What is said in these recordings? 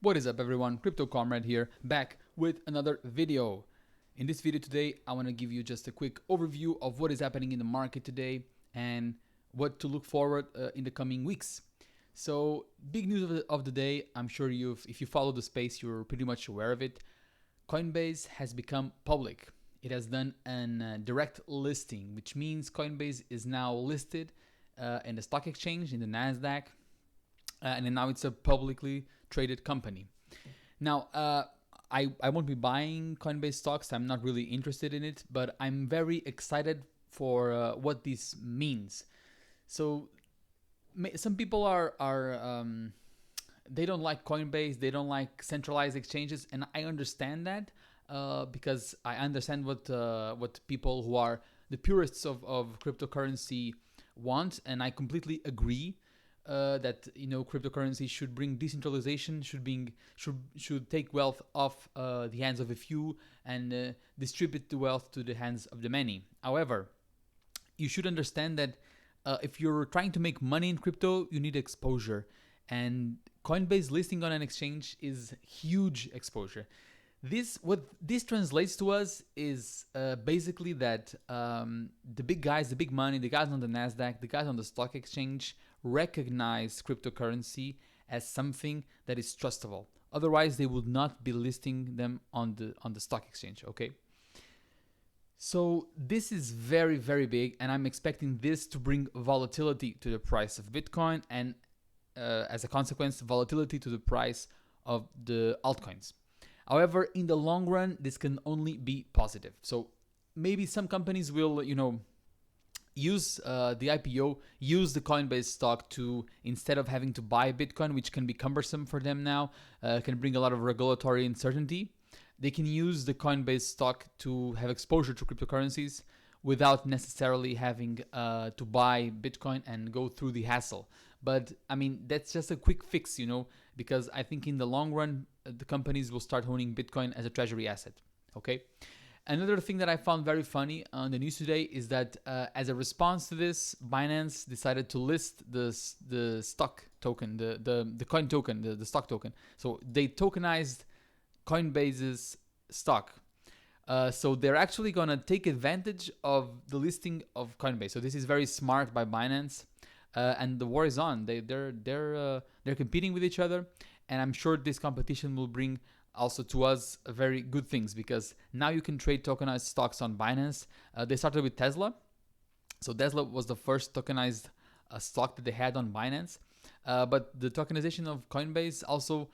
What is up everyone, Crypto Comrade here, back with another video. In this video today, I want to give you just a quick overview of what is happening in the market today and what to look forward in the coming weeks. So, big news of the day, I'm sure if you follow the space, you're pretty much aware of it. Coinbase has become public. It has done a direct listing, which means Coinbase is now listed in the stock exchange, in the NASDAQ, and now it's a publicly traded company. Now, I won't be buying Coinbase stocks. I'm not really interested in it, but I'm very excited for what this means. So, some people they don't like Coinbase. They don't like centralized exchanges, and I understand that because I understand what people who are the purists of cryptocurrency want, and I completely agree. That cryptocurrency should bring decentralization, should take wealth off the hands of a few and distribute the wealth to the hands of the many. However, you should understand that if you're trying to make money in crypto, you need exposure, and Coinbase listing on an exchange is huge exposure. What this translates to us is basically that the big guys, the big money, the guys on the NASDAQ, the guys on the stock exchange recognize cryptocurrency as something that is trustable. Otherwise, they would not be listing them on the stock exchange. Okay. So this is very, very big, and I'm expecting this to bring volatility to the price of Bitcoin, and as a consequence, volatility to the price of the altcoins. However, in the long run, this can only be positive. So maybe some companies will, use the IPO, use the Coinbase stock to, instead of having to buy Bitcoin, which can be cumbersome for them now, can bring a lot of regulatory uncertainty. They can use the Coinbase stock to have exposure to cryptocurrencies without necessarily having to buy Bitcoin and go through the hassle. But I mean, that's just a quick fix, because I think in the long run, the companies will start owning Bitcoin as a treasury asset. Okay. Another thing that I found very funny on the news today is that as a response to this, Binance decided to list the stock token, the coin token, the stock token. So they tokenized Coinbase's stock. So they're actually gonna take advantage of the listing of Coinbase. So this is very smart by Binance, and the war is on. They're competing with each other, and I'm sure this competition will bring also to us very good things, because now you can trade tokenized stocks on Binance. They started with Tesla. So Tesla was the first tokenized stock that they had on Binance. But the tokenization of Coinbase also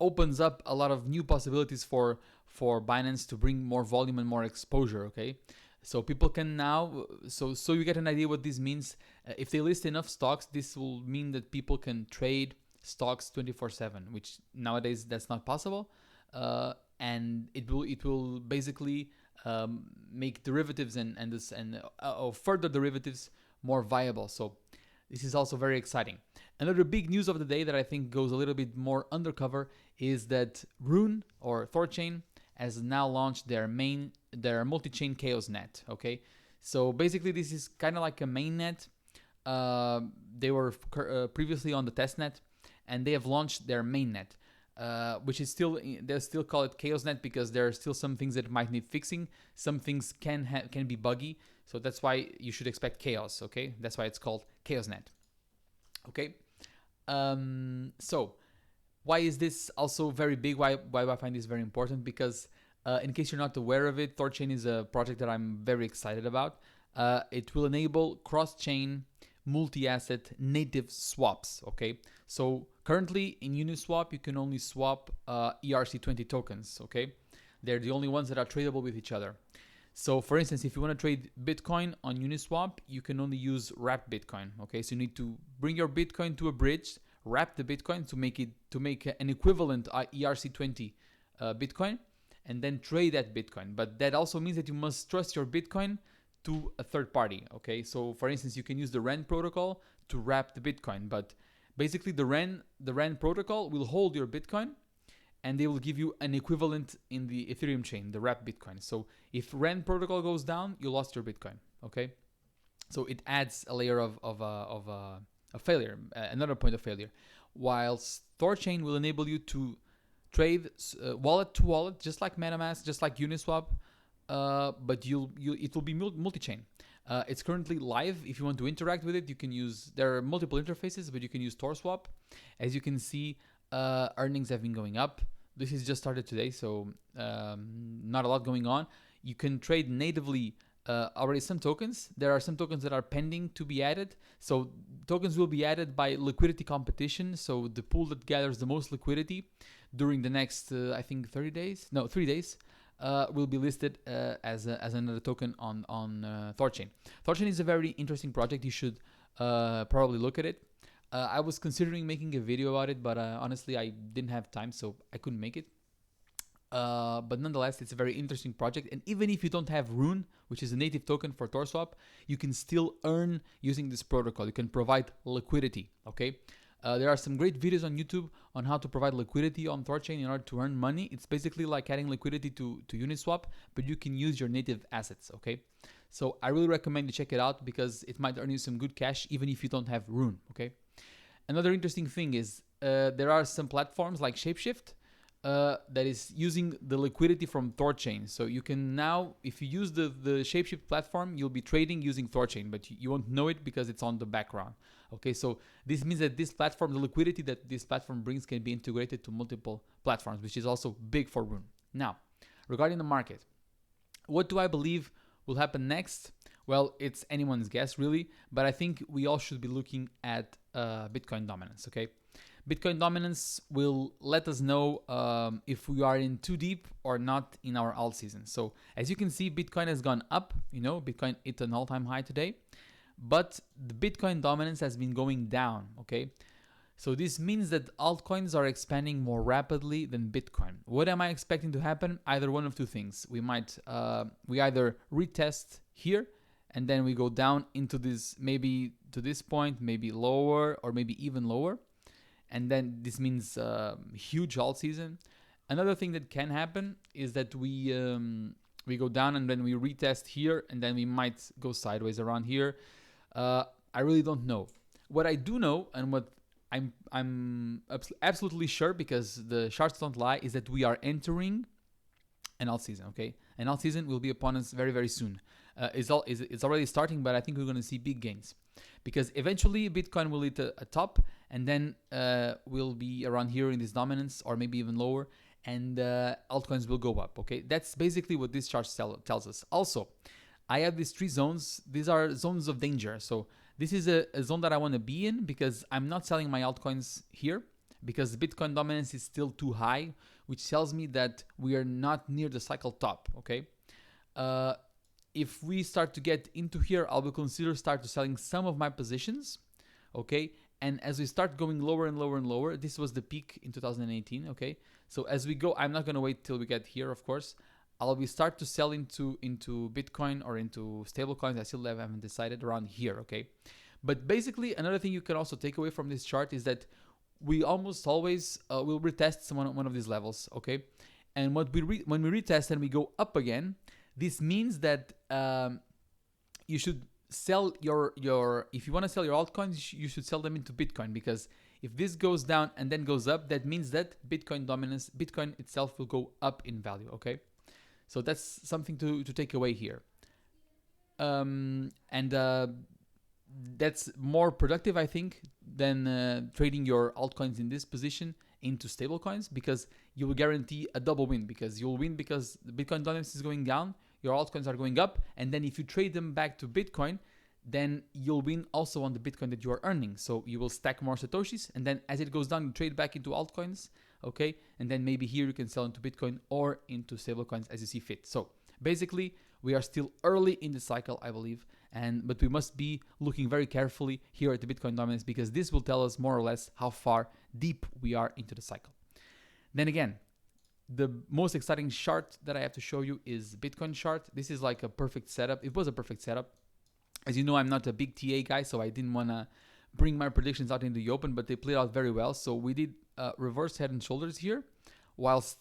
opens up a lot of new possibilities for Binance to bring more volume and more exposure. Okay. So people can now, so you get an idea what this means. If they list enough stocks, this will mean that people can trade stocks 24/7, which nowadays that's not possible. And it will basically make derivatives and further derivatives more viable. So this is also very exciting. Another big news of the day that I think goes a little bit more undercover is that Rune or Thorchain has now launched their multi-chain chaos net. Okay, so basically this is kind of like a mainnet. They were previously on the testnet, and they have launched their mainnet. Which is they still call it ChaosNet because there are still some things that might need fixing. Some things can be buggy, so that's why you should expect chaos. Okay, that's why it's called ChaosNet. Okay, so why is this also very big? Why I find this very important? Because in case you're not aware of it, Thorchain is a project that I'm very excited about. It will enable cross-chain multi-asset native swaps. Okay, so currently in Uniswap you can only swap ERC20 tokens. Okay, they're the only ones that are tradable with each other. So for instance, if you want to trade Bitcoin on Uniswap, you can only use wrapped Bitcoin. Okay, so you need to bring your Bitcoin to a bridge, wrap the Bitcoin to make an equivalent ERC20 Bitcoin, and then trade that Bitcoin. But that also means that you must trust your Bitcoin to a third party. Okay, so for instance, you can use the Ren protocol to wrap the Bitcoin, but basically the Ren protocol will hold your Bitcoin, and they will give you an equivalent in the Ethereum chain, the wrapped Bitcoin. So if Ren protocol goes down, you lost your Bitcoin. Okay, so it adds a layer of failure, another point of failure. Whilst Thorchain will enable you to trade wallet to wallet, just like MetaMask, just like Uniswap, but it will be multi-chain. It's currently live. If you want to interact with it, you can use. There are multiple interfaces, but you can use TorSwap. As you can see, earnings have been going up. This is just started today, so not a lot going on. You can trade natively already some tokens. There are some tokens that are pending to be added. So tokens will be added by liquidity competition. So the pool that gathers the most liquidity during the next, I think 3 days, will be listed as another token on Thorchain. Thorchain is a very interesting project. You should probably look at it. I was considering making a video about it, but honestly, I didn't have time, so I couldn't make it. But nonetheless, it's a very interesting project. And even if you don't have Rune, which is a native token for TorSwap, you can still earn using this protocol. You can provide liquidity, okay? There are some great videos on YouTube on how to provide liquidity on Thorchain in order to earn money. It's basically like adding liquidity to Uniswap, but you can use your native assets, okay? So I really recommend you check it out because it might earn you some good cash even if you don't have Rune, okay? Another interesting thing is there are some platforms like Shapeshift that is using the liquidity from Thorchain. So you can now, if you use the Shapeshift platform, you'll be trading using Thorchain, but you won't know it because it's on the background. Okay, so this means that this platform, the liquidity that this platform brings can be integrated to multiple platforms, which is also big for Rune. Now, regarding the market, what do I believe will happen next? Well, it's anyone's guess really, but I think we all should be looking at Bitcoin dominance, okay? Bitcoin dominance will let us know if we are in too deep or not in our alt season. So as you can see, Bitcoin has gone up, Bitcoin hit an all-time high today, but the Bitcoin dominance has been going down, okay? So this means that altcoins are expanding more rapidly than Bitcoin. What am I expecting to happen? Either one of two things. We either retest here and then we go down into this, maybe to this point, maybe lower or maybe even lower. And then this means huge alt season. Another thing that can happen is that we go down and then we retest here and then we might go sideways around here. I really don't know. What I do know and what I'm absolutely sure, because the charts don't lie, is that we are entering an alt season, okay? An alt season will be upon us very, very soon. It's already starting, but I think we're going to see big gains. Because eventually Bitcoin will hit a top and then we'll be around here in this dominance or maybe even lower, and altcoins will go up, okay? That's basically what this chart tells us. Also, I have these 3 zones. These are zones of danger. So this is a zone that I want to be in because I'm not selling my altcoins here because the Bitcoin dominance is still too high, which tells me that we are not near the cycle top, okay? If we start to get into here, I will consider selling some of my positions, okay? And as we start going lower and lower and lower, this was the peak in 2018, okay? So as we go, I'm not gonna wait till we get here, of course. I'll start to sell into Bitcoin or into stablecoins. I still haven't decided around here, okay? But basically, another thing you can also take away from this chart is that we almost always will retest one of these levels, okay? And when we retest and we go up again, this means that you should sell your if you want to sell your altcoins, you should sell them into Bitcoin, because if this goes down and then goes up, that means that Bitcoin itself will go up in value, okay? So that's something to take away here. That's more productive, I think, than trading your altcoins in this position into stablecoins, because you will guarantee a double win, because you'll win because the Bitcoin dominance is going down, your altcoins are going up, and then if you trade them back to Bitcoin, then you'll win also on the Bitcoin that you are earning. So you will stack more Satoshis, and then as it goes down, you trade back into altcoins, okay? And then maybe here you can sell into Bitcoin or into stablecoins as you see fit. So basically, we are still early in the cycle, I believe, but we must be looking very carefully here at the Bitcoin dominance, because this will tell us more or less how far deep we are into the cycle. Then again, the most exciting chart that I have to show you is Bitcoin chart. This is like a perfect setup. It was a perfect setup. As you know, I'm not a big TA guy, so I didn't want to bring my predictions out in the open, but they played out very well. So we did reverse head and shoulders here whilst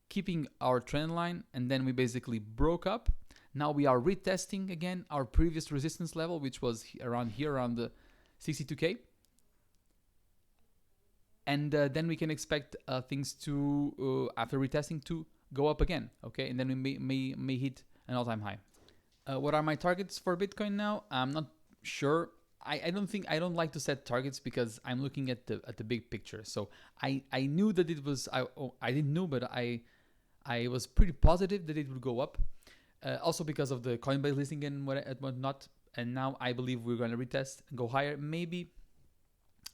keeping our trend line, and then we basically broke up. Now we are retesting again our previous resistance level, which was around here, around the 62K. and then we can expect things to after retesting to go up again. Okay, and then we may hit an all-time high. What are my targets for Bitcoin now? I'm not sure. I don't like to set targets because I'm looking at the big picture. So I knew that it was I didn't know, but I was pretty positive that it would go up. Also because of the Coinbase listing and whatnot. And now I believe we're going to retest and go higher. Maybe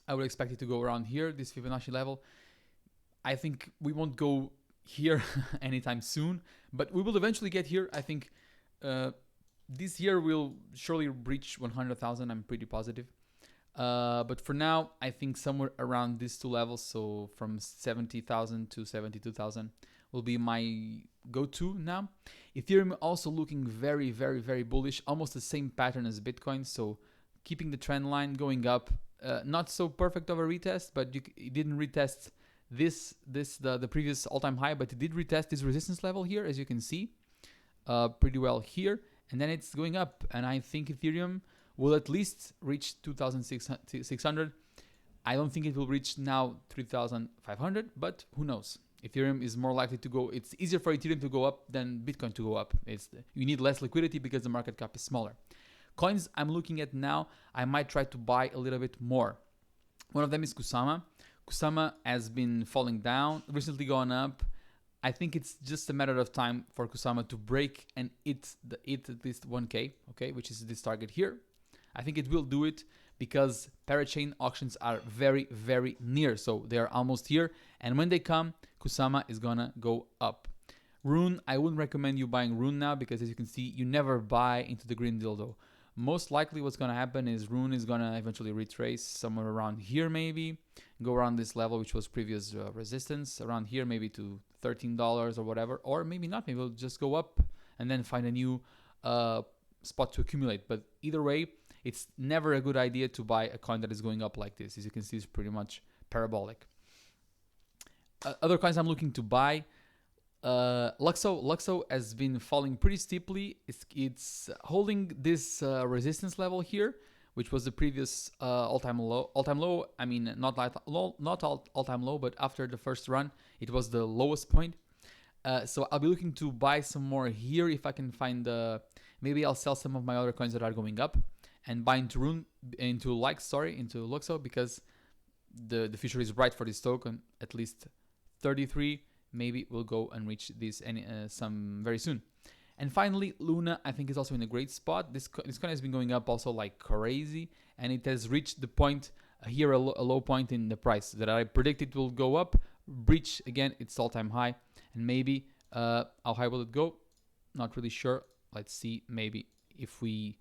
I would expect it to go around here, this Fibonacci level. I think we won't go here anytime soon, but we will eventually get here. I think this year we'll surely reach 100,000. I'm pretty positive. But for now, I think somewhere around these two levels, so from 70,000 to 72,000 will be my go-to now. Ethereum also looking very, very, very bullish, almost the same pattern as Bitcoin. So keeping the trend line going up, not so perfect of a retest, but it didn't retest the previous all-time high, but it did retest this resistance level here, as you can see, pretty well here, and then it's going up. And I think Ethereum will at least reach 2,600. I don't think it will reach now 3,500, but who knows? Ethereum is more likely to go. It's easier for Ethereum to go up than Bitcoin to go up. You need less liquidity because the market cap is smaller. Coins I'm looking at now, I might try to buy a little bit more. One of them is Kusama. Kusama has been falling down, recently gone up. I think it's just a matter of time for Kusama to break and hit at least 1K, okay, which is this target here. I think it will do it because parachain auctions are very, very near. So they are almost here. And when they come, Kusama is gonna go up. Rune, I wouldn't recommend you buying Rune now because as you can see, you never buy into the green dildo. Most likely what's gonna happen is Rune is gonna eventually retrace somewhere around here maybe, go around this level which was previous resistance, around here maybe to $13 or whatever, or maybe not, maybe it'll just go up and then find a new spot to accumulate. But either way, it's never a good idea to buy a coin that is going up like this. As you can see, it's pretty much parabolic. Other coins I'm looking to buy, Luxo has been falling pretty steeply. It's holding this resistance level here, which was the previous all-time low. I mean, not all-time low, but after the first run, it was the lowest point. So I'll be looking to buy some more here if I can find. Maybe I'll sell some of my other coins that are going up and buy into Luxo because the future is bright for this token. At least 33, maybe we'll go and reach this some very soon. And finally, Luna, I think is also in a great spot. This coin has been going up also like crazy, and it has reached the point here, a low point in the price that I predicted will go up, breach again its all-time high, and maybe how high will it go? Not really sure. Let's see. Maybe if we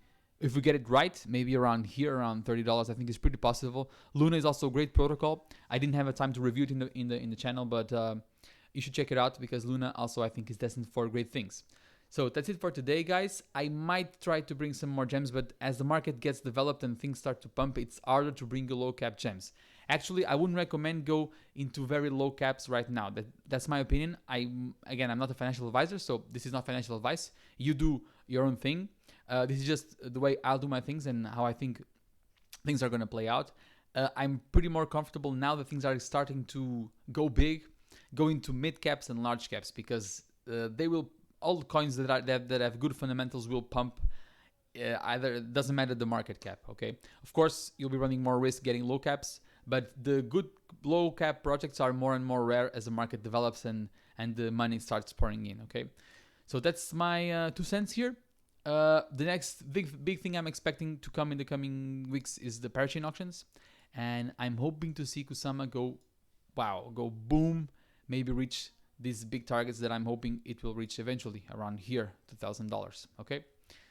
get it right, maybe around here, around $30, I think is pretty possible. Luna is also a great protocol. I didn't have a time to review it in the channel, but you should check it out because Luna also I think is destined for great things. So that's it for today, guys. I might try to bring some more gems, but as the market gets developed and things start to pump, it's harder to bring a low cap gems. Actually, I wouldn't recommend go into very low caps right now. That's my opinion. I'm not a financial advisor, so this is not financial advice. You do your own thing. This is just the way I'll do my things and how I think things are going to play out. I'm pretty more comfortable now that things are starting to go big, go into mid caps and large caps because all coins that have good fundamentals will pump. Either it doesn't matter the market cap. Okay, of course you'll be running more risk getting low caps, but the good low cap projects are more and more rare as the market develops and the money starts pouring in. Okay, so that's my 2 cents here. The next big thing I'm expecting to come in the coming weeks is the parachain auctions, and I'm hoping to see Kusama go boom, maybe reach these big targets that I'm hoping it will reach eventually around here, $2,000. Okay,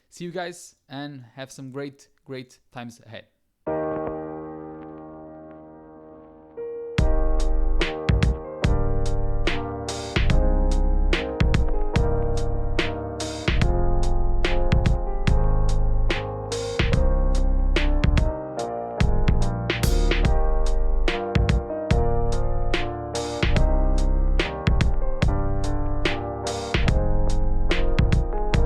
see you guys and have some great times ahead.